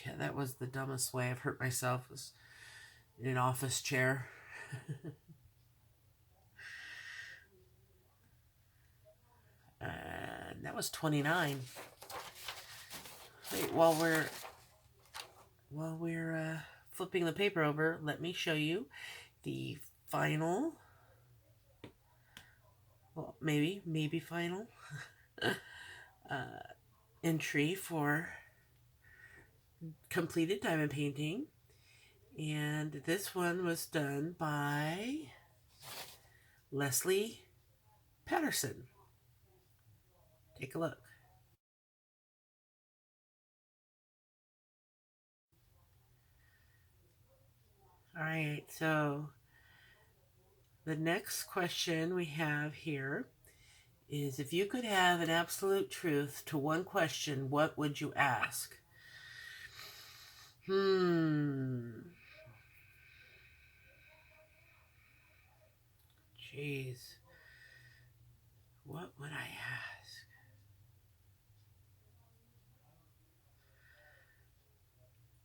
yeah, that was the dumbest way I've hurt myself, was in an office chair. And that was 29. Wait, while we're flipping the paper over, let me show you the final, well, maybe final entry for completed diamond painting. And this one was done by Leslie Patterson. Take a look. All right, so the next question we have here is, if you could have an absolute truth to one question, what would you ask? Jeez. What would I ask?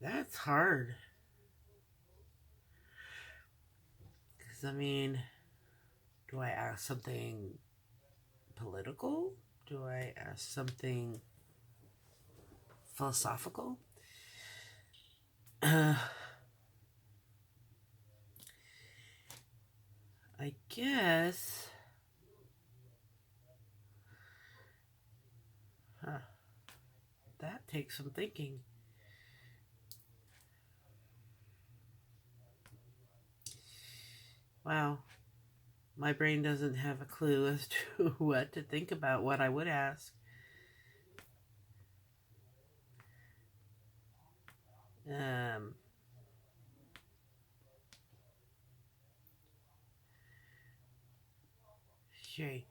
That's hard. I mean, do I ask something political? Do I ask something philosophical? I guess. Huh, that takes some thinking. Wow, my brain doesn't have a clue as to what to think about, what I would ask. Um, okay.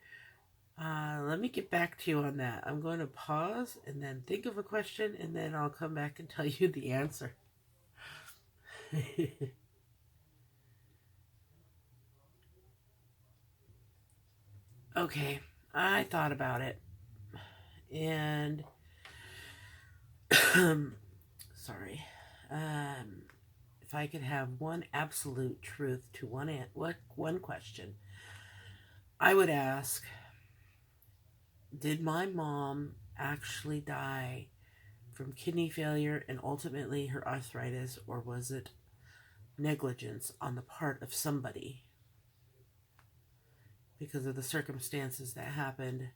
Let me get back to you on that. I'm going to pause and then think of a question, and then I'll come back and tell you the answer. Okay, I thought about it, and sorry. If I could have one absolute truth to one question, I would ask: did my mom actually die from kidney failure and ultimately her arthritis, or was it negligence on the part of somebody because of the circumstances that happened?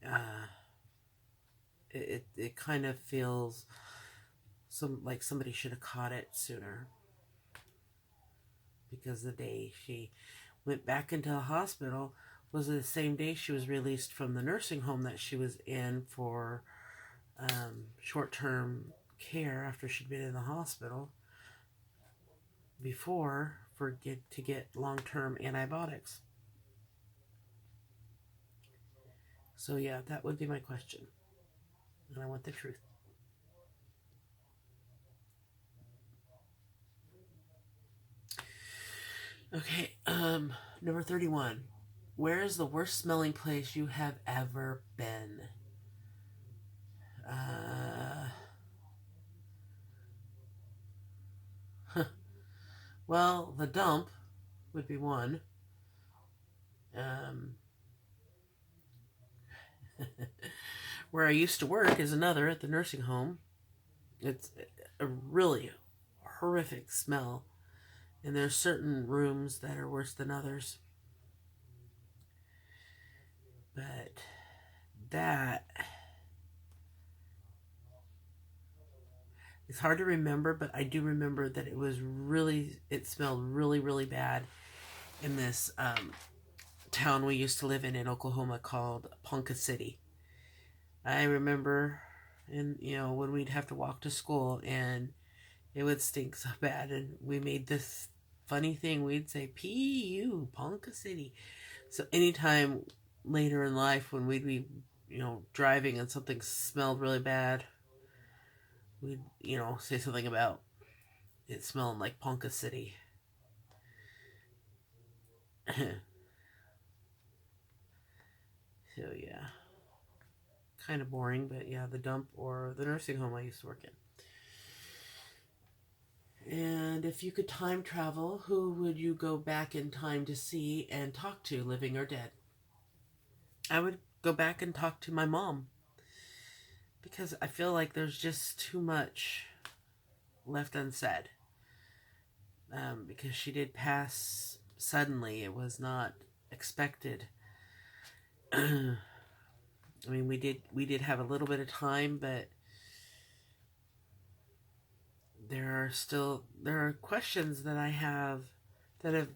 Uh, it kind of feels like somebody should have caught it sooner, because the day she went back into the hospital was the same day she was released from the nursing home that she was in for short-term care after she'd been in the hospital before to get long-term antibiotics. So yeah, that would be my question, and I want the truth. Okay, number 31. Where is the worst smelling place you have ever been? Uh, well, the dump would be one. Um, where I used to work is another, at the nursing home. It's a really horrific smell, and there's certain rooms that are worse than others. But that, it's hard to remember, but I do remember that it smelled really, really bad in this town we used to live in Oklahoma called Ponca City. I remember, and when we'd have to walk to school and it would stink so bad, and we made this funny thing. We'd say "P.U. Ponca City." So anytime later in life when we'd be, driving and something smelled really bad, we'd, say something about it smelling like Ponca City. So yeah, kind of boring, but yeah, the dump or the nursing home I used to work in. And if you could time travel, who would you go back in time to see and talk to, living or dead? I would go back and talk to my mom, because I feel like there's just too much left unsaid. Because she did pass suddenly, it was not expected. I mean, we did have a little bit of time, but there are questions that I have that have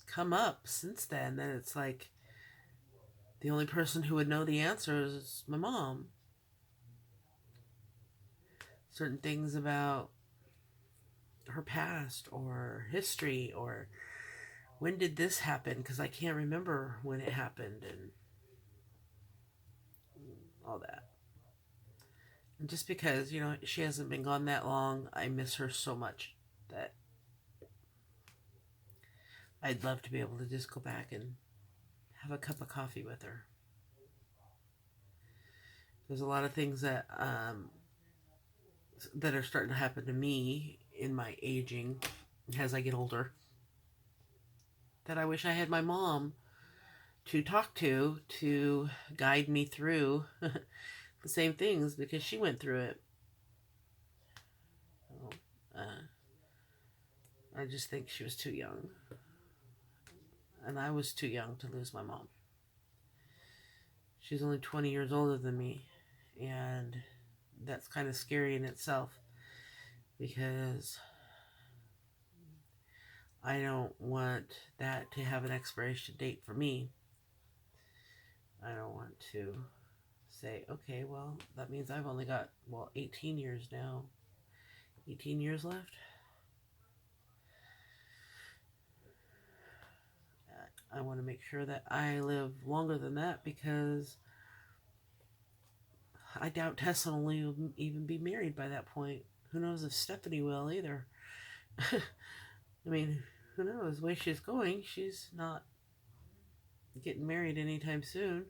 come up since then, that it's like the only person who would know the answers is my mom. Certain things about her past or history, or when did this happen, because I can't remember when it happened, and all that. And just because, she hasn't been gone that long, I miss her so much that I'd love to be able to just go back and have a cup of coffee with her. There's a lot of things that are starting to happen to me in my aging as I get older that I wish I had my mom to talk to guide me through the same things because she went through it. So, I just think she was too young. And I was too young to lose my mom. She's only 20 years older than me. And that's kind of scary in itself because I don't want that to have an expiration date for me. I don't want to say, okay, well, that means I've only got, 18 years now. 18 years left. I want to make sure that I live longer than that because I doubt Tessa will even be married by that point. Who knows if Stephanie will either. I mean, who knows? The way she's going, she's not getting married anytime soon.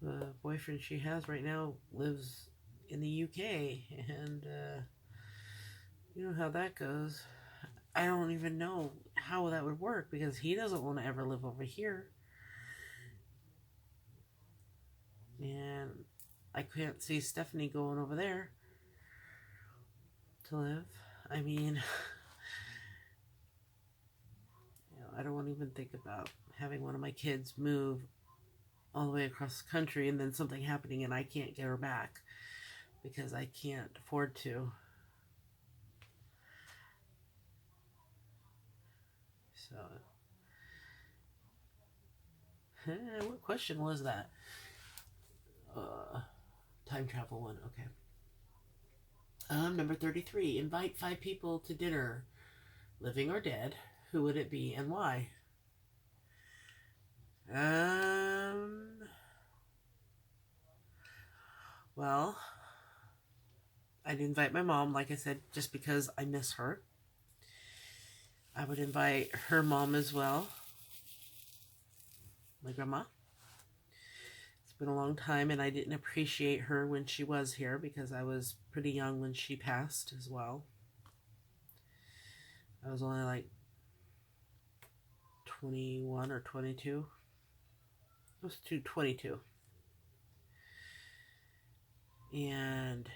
The boyfriend she has right now lives in the UK, and you know how that goes. I don't even know how that would work because he doesn't want to ever live over here. And I can't see Stephanie going over there to live. I mean, I don't want to even think about having one of my kids move all the way across the country and then something happening and I can't get her back because I can't afford to. So, what question was that? Time travel one, okay. Number 33. Invite 5 people to dinner, living or dead. Who would it be and why? Well, I'd invite my mom, like I said, just because I miss her. I would invite her mom as well, my grandma. It's been a long time, and I didn't appreciate her when she was here because I was pretty young when she passed as well. I was only like 21 or 22. I was 22. And,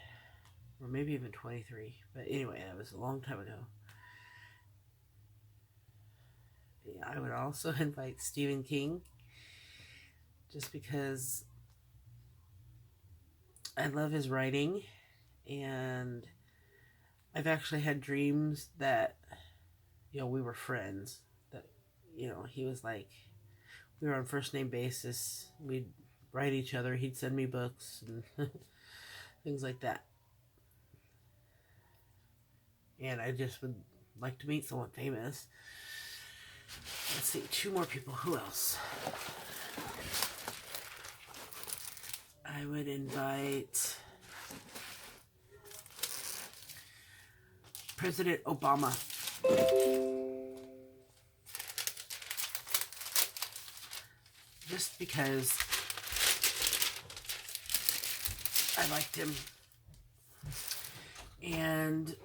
or maybe even 23. But anyway, that was a long time ago. Yeah, I would also invite Stephen King just because I love his writing, and I've actually had dreams that, we were friends, that, he was like, we were on first name basis, we'd write each other, he'd send me books and things like that. And I just would like to meet someone famous. Let's see, 2 more people. Who else? I would invite President Obama. Just because I liked him. And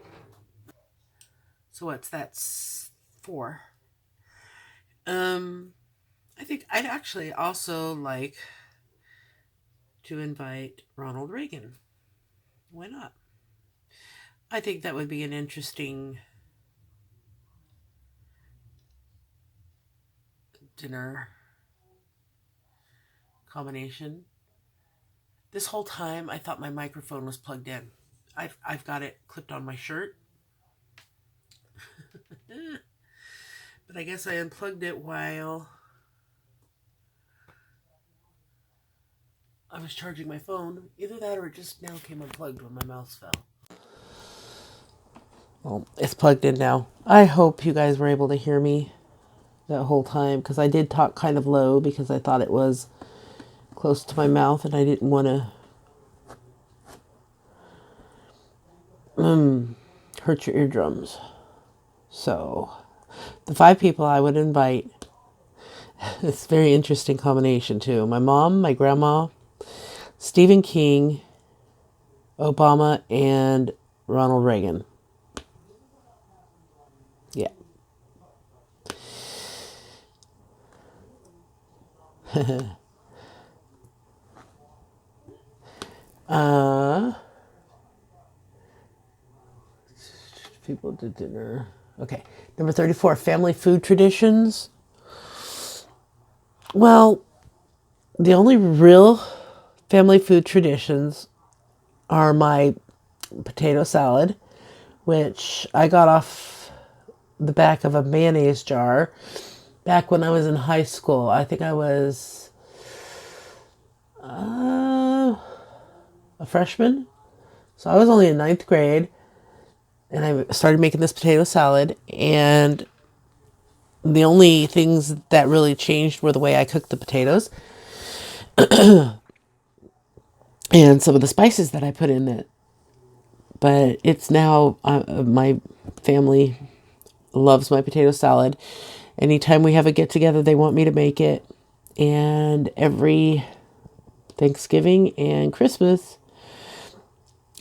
so that's 4. I think I'd actually also like to invite Ronald Reagan. Why not? I think that would be an interesting dinner combination. This whole time I thought my microphone was plugged in. I've got it clipped on my shirt. But I guess I unplugged it while I was charging my phone. Either that or it just now came unplugged when my mouse fell. Well, it's plugged in now. I hope you guys were able to hear me that whole time because I did talk kind of low because I thought it was close to my mouth and I didn't want to hurt your eardrums. So, the 5 people I would invite, it's a very interesting combination too. My mom, my grandma, Stephen King, Obama, and Ronald Reagan. Yeah. People did dinner. Okay. Number 34, family food traditions. Well, the only real family food traditions are my potato salad, which I got off the back of a mayonnaise jar back when I was in high school. I think I was a freshman. So I was only in ninth grade, and I started making this potato salad. And the only things that really changed were the way I cooked the potatoes and some of the spices that I put in it. But it's now, my family loves my potato salad. Anytime we have a get together, they want me to make it. And every Thanksgiving and Christmas,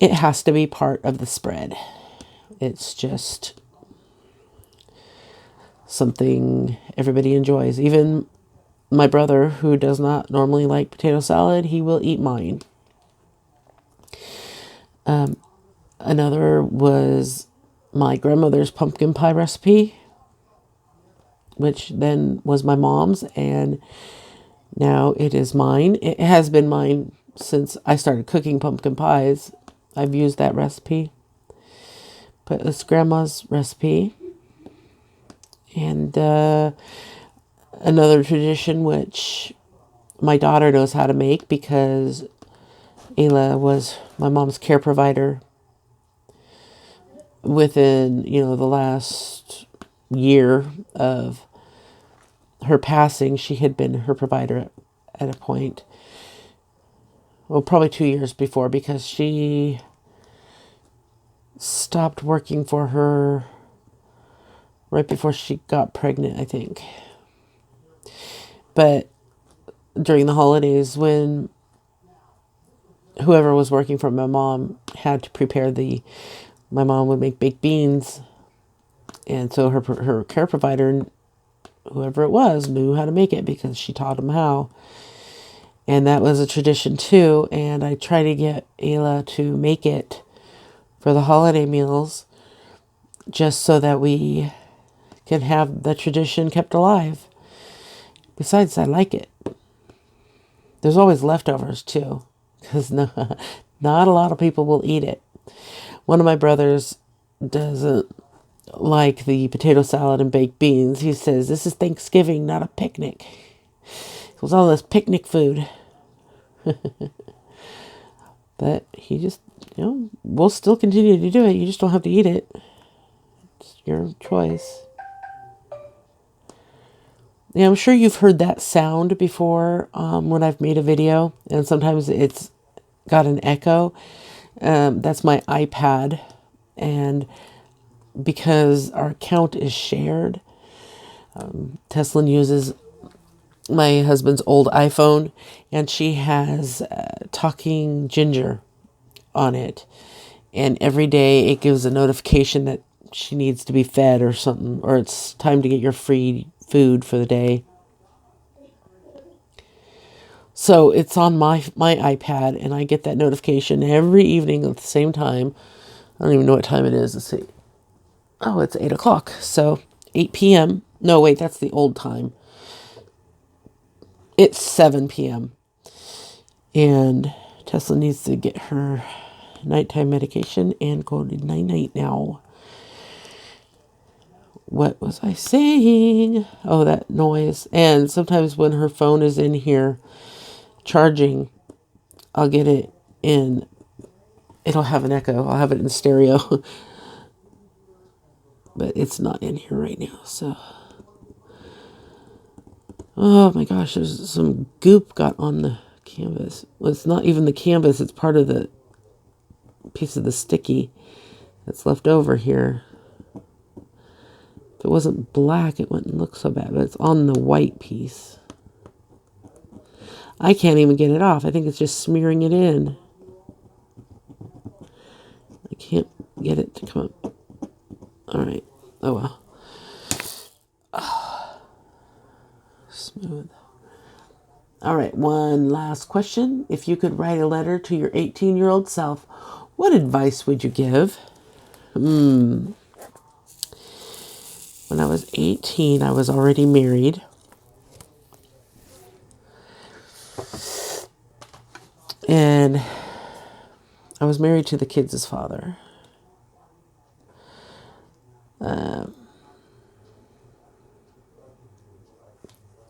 it has to be part of the spread. It's just something everybody enjoys. Even my brother, who does not normally like potato salad, he will eat mine. Another was my grandmother's pumpkin pie recipe, which then was my mom's, and now it is mine. It has been mine since I started cooking pumpkin pies. I've used that recipe, but it's grandma's recipe. And another tradition which my daughter knows how to make, because Ayla was my mom's care provider within, the last year of her passing. She had been her provider at a point. Well, probably 2 years before, because she stopped working for her right before she got pregnant, I think. But during the holidays, when whoever was working for my mom had to prepare my mom would make baked beans. And so her care provider, whoever it was, knew how to make it because she taught them how. And that was a tradition too. And I try to get Ayla to make it for the holiday meals, just so that we can have the tradition kept alive. Besides, I like it. There's always leftovers too, because not a lot of people will eat it. One of my brothers doesn't like the potato salad and baked beans. He says, this is Thanksgiving, not a picnic. It was all this picnic food. But he just, we'll still continue to do it. You just don't have to eat it. It's your choice. Yeah, I'm sure you've heard that sound before when I've made a video, and sometimes it's got an echo. That's my iPad, and because our account is shared, Teslin uses my husband's old iPhone, and she has Talking Ginger on it, and every day it gives a notification that she needs to be fed or something, or it's time to get your free food for the day. So it's on my iPad, and I get that notification every evening at the same time. I don't even know what time it is. Let's see. Oh, it's 8 o'clock. So 8 p.m. No, wait, that's the old time. It's 7 p.m. And Tesla needs to get her nighttime medication and go to night-night now. What was I saying? Oh, that noise. And sometimes when her phone is in here charging, I'll get it in. It'll have an echo. I'll have it in stereo. But it's not in here right now, so. Oh my gosh, there's some goop got on the canvas. Well, it's not even the canvas. It's part of the piece of the sticky that's left over here. If it wasn't black, it wouldn't look so bad, but it's on the white piece. I can't even get it off. I think it's just smearing it in. Can't get it to come up. All right. Oh, well. Smooth. All right. One last question. If you could write a letter to your 18-year-old self, what advice would you give? When I was 18, I was already married. And I was married to the kids' father.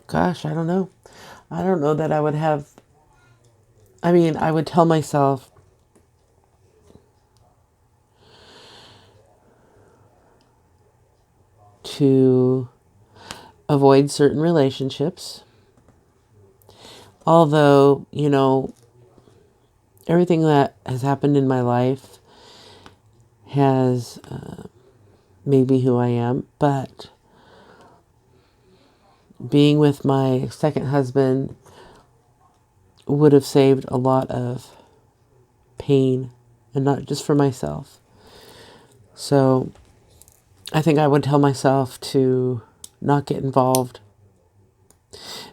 Gosh, I don't know. I don't know that I would have. I mean, I would tell myself to avoid certain relationships. Although, everything that has happened in my life has made me who I am. But being with my second husband would have saved a lot of pain, and not just for myself. So I think I would tell myself to not get involved.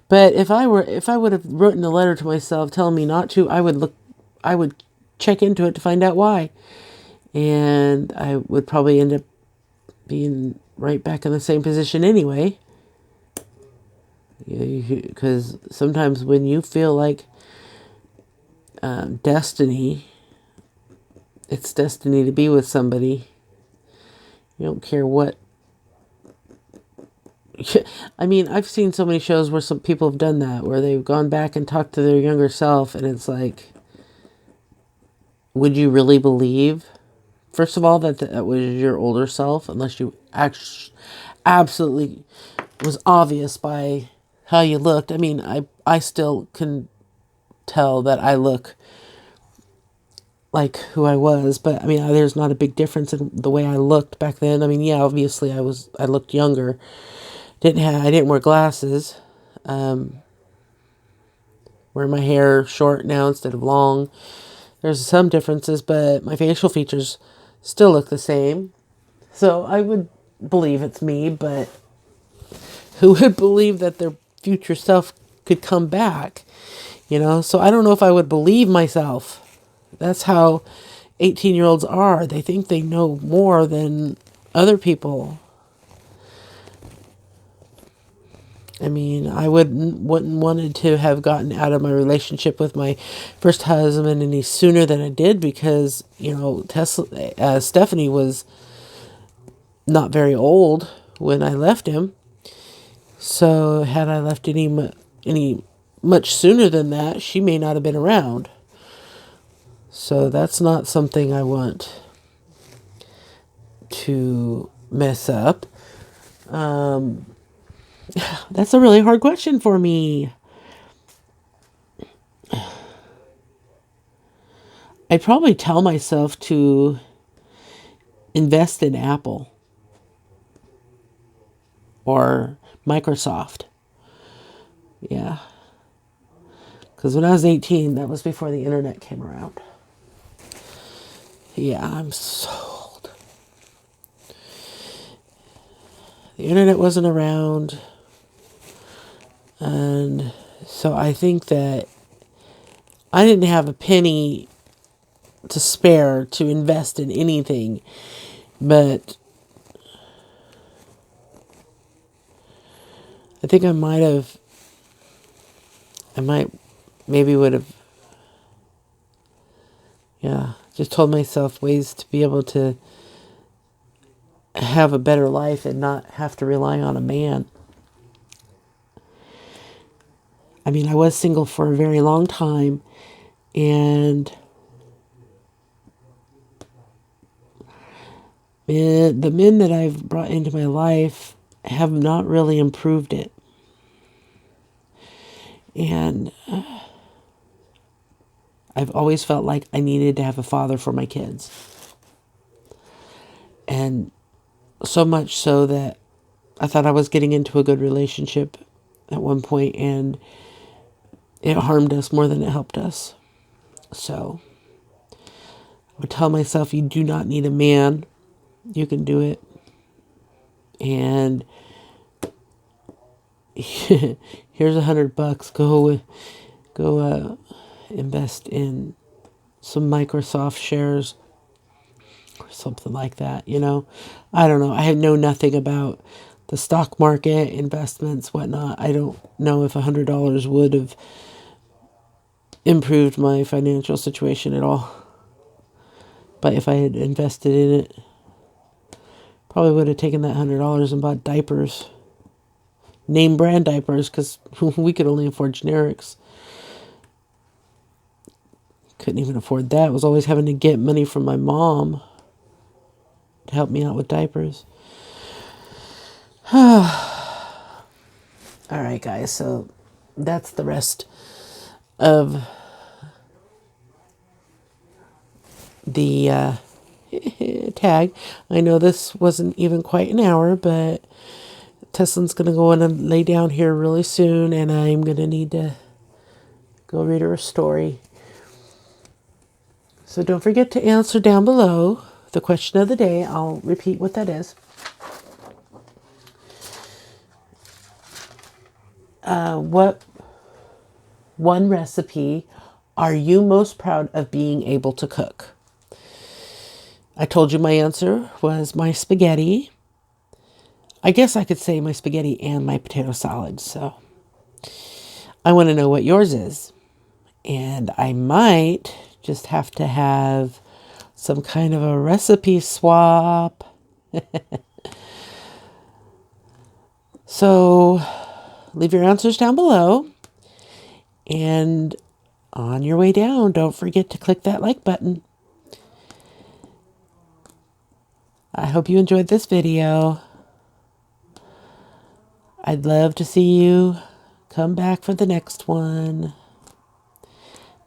But if I would have written a letter to myself telling me not to, I would check into it to find out why. And I would probably end up being right back in the same position anyway. Because sometimes when you feel like destiny, it's destiny to be with somebody. You don't care what. I mean, I've seen so many shows where some people have done that, where they've gone back and talked to their younger self, and it's like, would you really believe, first of all, that was your older self, unless you absolutely was obvious by how you looked? I mean, I still can tell that I look like who I was, but I mean, there's not a big difference in the way I looked back then. I mean, yeah, obviously I looked younger. I didn't wear glasses. Wear my hair short now instead of long. There's some differences, but my facial features still look the same. So I would believe it's me, but who would believe that their future self could come back? So I don't know if I would believe myself. That's how 18-year-olds are. They think they know more than other people. I mean, I wouldn't wanted to have gotten out of my relationship with my first husband any sooner than I did, because, Stephanie was not very old when I left him. So had I left any much sooner than that, she may not have been around. So that's not something I want to mess up. That's a really hard question for me. I'd probably tell myself to invest in Apple or Microsoft. Yeah. Because when I was 18, that was before the internet came around. Yeah, I'm sold. The internet wasn't around. And so I think that I didn't have a penny to spare to invest in anything. But I think maybe would have, just told myself ways to be able to have a better life and not have to rely on a man. I mean, I was single for a very long time, and the men that I've brought into my life have not really improved it. And I've always felt like I needed to have a father for my kids. And so much so that I thought I was getting into a good relationship at one point, and it harmed us more than it helped us. So I tell myself, you do not need a man. You can do it. And here's $100. Go invest in some Microsoft shares or something like that. I don't know. I know nothing about the stock market, investments, whatnot. I don't know if $100 would have improved my financial situation at all. But if I had invested in it, probably would have taken that $100 and bought diapers. Name brand diapers, because we could only afford generics. Couldn't even afford that. Was always having to get money from my mom to help me out with diapers. All right, guys. So that's the rest of the tag. I know this wasn't even quite an hour, but Teslin's going to go in and lay down here really soon, and I'm going to need to go read her a story. So don't forget to answer down below the question of the day. I'll repeat what that is. What one recipe are you most proud of being able to cook? I told you my answer was my spaghetti. I guess I could say my spaghetti and my potato salad. So I want to know what yours is. And I might just have to have some kind of a recipe swap. So leave your answers down below. And on your way down, don't forget to click that like button. I hope you enjoyed this video. I'd love to see you come back for the next one.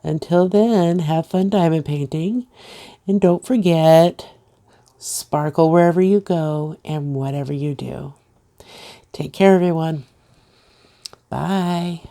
Until then, have fun diamond painting. And don't forget, sparkle wherever you go and whatever you do. Take care, everyone. Bye.